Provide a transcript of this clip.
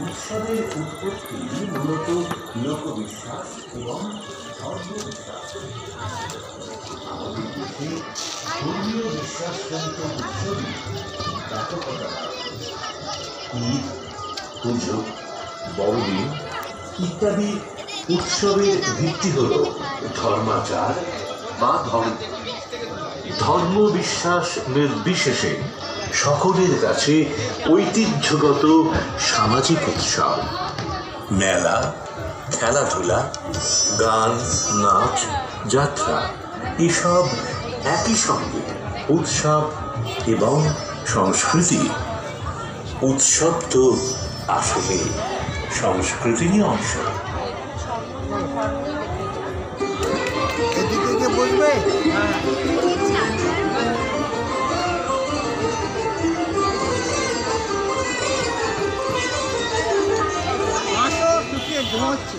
উৎসবের উৎপত্তি মূলত লোকবিশ্বাস এবং ধর্মবিশ্বাস। আমাদের দেশে ধর্মীয় বিশ্বাসজনিত উৎসবই ব্যাপকতা লাভ করেছে। ঈদ, পুজো, বড়দিন ইত্যাদি উৎসবের ভিত্তি হল ধর্মাচার বা ধর্ম। ধর্ম বিশ্বাস নির্বিশেষে সকলের কাছে ঐতিহ্যগত সামাজিক উৎসব। মেলা, খেলাধুলা, গান, নাচ, যাত্রা এসব একই সঙ্গে উৎসব এবং সংস্কৃতি। উৎসব তো আসলে সংস্কৃতিরই অংশ। এদিকে বসবে। ঘুমোচ্ছে